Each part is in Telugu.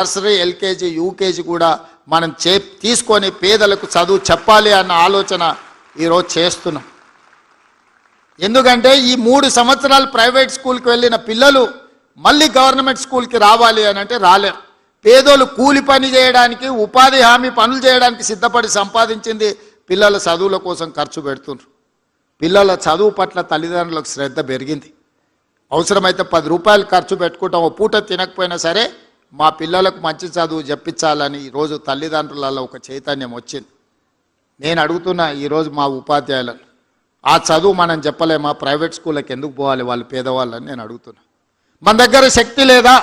నర్సరీ ఎల్కేజీ యూకేజీ కూడా మనం తీసుకొని పేదలకు చదువు చెప్పాలి అన్న ఆలోచన ఈరోజు చేస్తున్నాం. ఎందుకంటే ఈ 3 సంవత్సరాలు ప్రైవేట్ స్కూల్కి వెళ్ళిన పిల్లలు మళ్ళీ గవర్నమెంట్ స్కూల్కి రావాలి అని అంటే రాలేరు. పేదోళ్ళు కూలి పని చేయడానికి ఉపాధి హామీ పనులు చేయడానికి సిద్ధపడి సంపాదించింది పిల్లల చదువుల కోసం ఖర్చు పెడుతున్నారు. పిల్లల చదువు పట్ల తల్లిదండ్రులకు శ్రద్ధ పెరిగింది. అవసరమైతే 10 రూపాయలు ఖర్చు పెట్టుకుంటాం, ఓ పూట తినకపోయినా సరే మా పిల్లలకు మంచి చదువు చెప్పించాలని ఈరోజు తల్లిదండ్రులలో ఒక చైతన్యం వచ్చింది. నేను అడుగుతున్నా ఈరోజు మా ఉపాధ్యాయులను, ఆ చదువు మనం చెప్పలేమా? ప్రైవేట్ స్కూళ్ళకి ఎందుకు పోవాలి వాళ్ళు పేదవాళ్ళని నేను అడుగుతున్నా. మన దగ్గర శక్తి లేదా?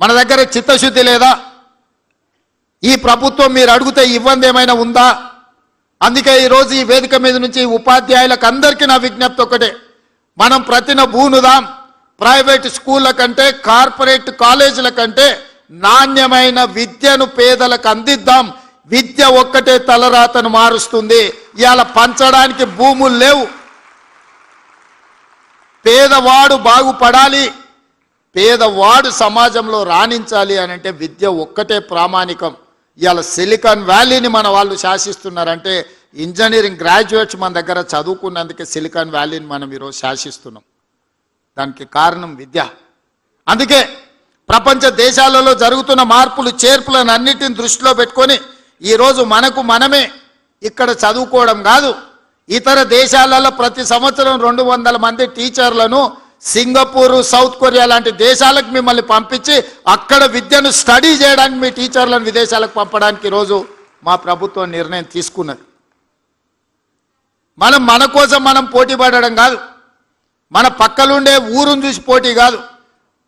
మన దగ్గర చిత్తశుద్ధి లేదా? ఈ ప్రభుత్వం మీరు అడిగితే ఇవ్వంది ఏమైనా ఉందా? అందుకే ఈరోజు ఈ వేదిక మీద నుంచి ఉపాధ్యాయులకు అందరికీ నా విజ్ఞప్తి ఒకటే, మనం ప్రతిన బూనుదాం. ప్రైవేట్ స్కూళ్ళ కంటే కార్పొరేట్ కాలేజీల కంటే నాణ్యమైన విద్యను పేదలకు అందిద్దాం. విద్య ఒక్కటే తలరాతను మారుస్తుంది. ఇవాళ పంచడానికి భూములు లేవు. పేదవాడు బాగుపడాలి, పేదవాడు సమాజంలో రాణించాలి అని అంటే విద్య ఒక్కటే ప్రామాణికం. ఇవాళ సిలికాన్ వ్యాలీని మన వాళ్ళు శాసిస్తున్నారంటే ఇంజనీరింగ్ గ్రాడ్యుయేట్స్ మన దగ్గర చదువుకున్నందుకే సిలికాన్ వ్యాలీని మనం ఈరోజు శాసిస్తున్నాం. దానికి కారణం విద్య. అందుకే ప్రపంచ దేశాలలో జరుగుతున్న మార్పులు చేర్పులను అన్నిటిని దృష్టిలో పెట్టుకొని ఈరోజు మనమే ఇక్కడ చదువుకోవడం కాదు, ఇతర దేశాలలో ప్రతి సంవత్సరం 200 మంది టీచర్లను సింగపూర్, సౌత్ కొరియా లాంటి దేశాలకు మిమ్మల్ని పంపించి అక్కడ విద్యను స్టడీ చేయడానికి మీ టీచర్లను విదేశాలకు పంపడానికి ఈరోజు మా ప్రభుత్వం నిర్ణయం తీసుకున్నది. మన కోసం మనం పోటీ పడడం కాదు, మన పక్కలుండే ఊరును చూసి పోటీ కాదు,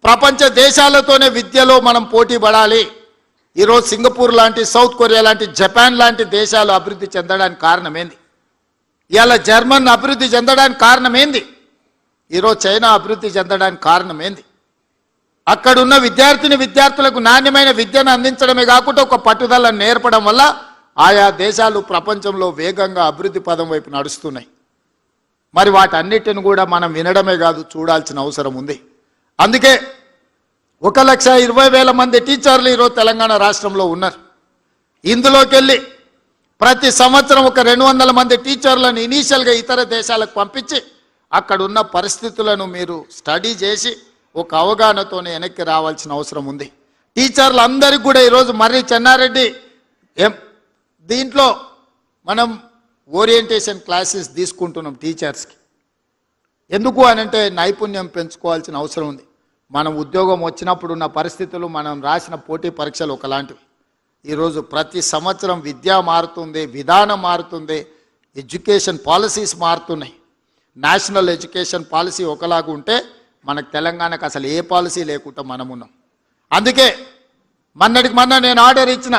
ప్రపంచ దేశాలతోనే విద్యలో మనం పోటీ పడాలి. ఈరోజు సింగపూర్ లాంటి, సౌత్ కొరియా లాంటి, జపాన్ లాంటి దేశాలు అభివృద్ధి చెందడానికి కారణం ఏంది? ఇవాళ జర్మన్ అభివృద్ధి చెందడానికి కారణం ఏంది? ఈరోజు చైనా అభివృద్ధి చెందడానికి కారణం ఏంది? అక్కడున్న విద్యార్థులకు నాణ్యమైన విద్యను అందించడమే కాకుండా ఒక పట్టుదలను నేర్పడం వల్ల ఆయా దేశాలు ప్రపంచంలో వేగంగా అభివృద్ధి పదం వైపు నడుస్తున్నాయి. మరి వాటన్నిటిని కూడా మనం వినడమే కాదు, చూడాల్సిన అవసరం ఉంది. అందుకే 1,20,000 మంది టీచర్లు ఈరోజు తెలంగాణ రాష్ట్రంలో ఉన్నారు. ఇందులోకి వెళ్ళి ప్రతి సంవత్సరం ఒక 200 మంది టీచర్లను ఇనీషియల్గా ఇతర దేశాలకు పంపించి అక్కడున్న పరిస్థితులను మీరు స్టడీ చేసి ఒక అవగాహనతోనే వెనక్కి రావాల్సిన అవసరం ఉంది. టీచర్లు అందరికీ కూడా ఈరోజు మర్రి చెన్నారెడ్డి దీంట్లో మనం ఓరియంటేషన్ క్లాసెస్ తీసుకుంటున్నాం టీచర్స్కి. ఎందుకు అనంటే నైపుణ్యం పెంచుకోవాల్సిన అవసరం ఉంది. మనం ఉద్యోగం వచ్చినప్పుడు ఉన్న పరిస్థితులు, మనం రాసిన పోటీ పరీక్షలు ఒకలాంటివి. ఈరోజు ప్రతి సంవత్సరం విద్య మారుతుంది, విధానం మారుతుంది, ఎడ్యుకేషన్ పాలసీస్ మారుతున్నాయి. నేషనల్ ఎడ్యుకేషన్ పాలసీ ఒకలాగా ఉంటే మనకు తెలంగాణకు అసలు ఏ పాలసీ లేకుండా మనం ఉన్నాం. అందుకే మొన్న నేను ఆర్డర్ ఇచ్చిన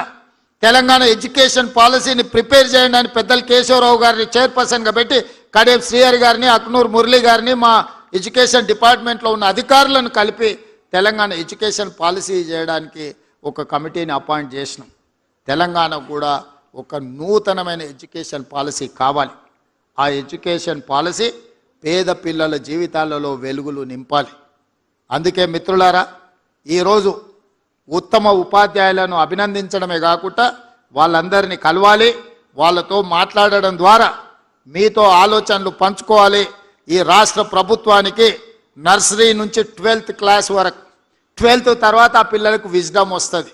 తెలంగాణ ఎడ్యుకేషన్ పాలసీని ప్రిపేర్ చేయండి అని పెద్దలు కేశవరావు గారిని చైర్పర్సన్గా పెట్టి కడేం శ్రీహరి గారిని, అక్నూర్ మురళి గారిని, మా ఎడ్యుకేషన్ డిపార్ట్మెంట్లో ఉన్న అధికారులను కలిపి తెలంగాణ ఎడ్యుకేషన్ పాలసీ చేయడానికి ఒక కమిటీని అపాయింట్ చేసినాం. తెలంగాణ కూడా ఒక నూతనమైన ఎడ్యుకేషన్ పాలసీ కావాలి. ఆ ఎడ్యుకేషన్ పాలసీ పేద పిల్లల జీవితాలలో వెలుగులు నింపాలి. అందుకే మిత్రులారా, ఈరోజు ఉత్తమ ఉపాధ్యాయులను అభినందించడమే కాకుండా వాళ్ళందరినీ కలవాలి, వాళ్ళతో మాట్లాడడం ద్వారా మీతో ఆలోచనలు పంచుకోవాలి. ఈ రాష్ట్ర ప్రభుత్వానికి నర్సరీ నుంచి 12th క్లాస్ వరకు, 12th తర్వాత ఆ పిల్లలకు విజ్డమ్ వస్తుంది.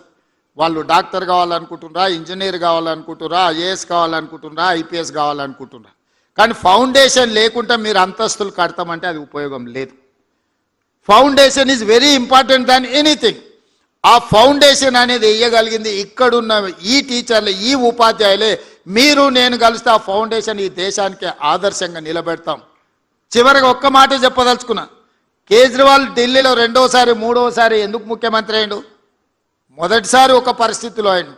వాళ్ళు డాక్టర్ కావాలనుకుంటున్నారా, ఇంజనీర్ కావాలనుకుంటున్నారా, ఐఏఎస్ కావాలనుకుంటున్నారా, ఐపీఎస్ కావాలనుకుంటున్నారా. కానీ ఫౌండేషన్ లేకుండా మీరు అంతస్తులు కడతామంటే అది ఉపయోగం లేదు. Foundation is very important than anything. ఆ ఫౌండేషన్ అనేది వేయగలిగింది ఇక్కడున్న ఈ టీచర్లు, ఈ ఉపాధ్యాయులే. మీరు నేను కలిస్తే ఆ ఫౌండేషన్ ఈ దేశానికి ఆదర్శంగా నిలబెడతాం. చివరిగా ఒక్క మాట చెప్పదలుచుకున్నా. కేజ్రీవాల్ ఢిల్లీలో 2వసారి 3వసారి ఎందుకు ముఖ్యమంత్రి అయ్యాడు? మొదటిసారి ఒక పరిస్థితిలో అయ్యాడు,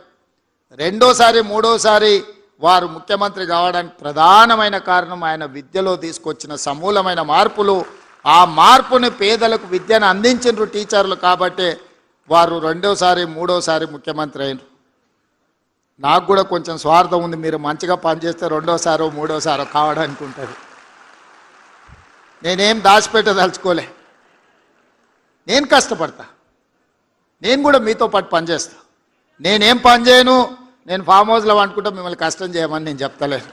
2వసారి 3వసారి వారు ముఖ్యమంత్రి కావడానికి ప్రధానమైన కారణం ఆయన విద్యలో తీసుకొచ్చిన సమూలమైన మార్పులు. ఆ మార్పుని పేదలకు విద్యను అందించిన టీచర్లు కాబట్టి వారు 2వసారి 3వసారి ముఖ్యమంత్రి అయినారు. నాకు కూడా కొంచెం స్వార్థం ఉంది, మీరు మంచిగా పనిచేస్తే 2వసారో 3వసారో కావడానికి ఉంటుంది. నేనేం దాచిపెట్టదలుచుకోలే, నేను కష్టపడతా. నేను కూడా మీతో పాటు పనిచేస్తా. నేనేం పని చేయను, నేను ఫామ్ హౌస్లో వండుకుంటా మిమ్మల్ని కష్టం చేయమని నేను చెప్తలేను.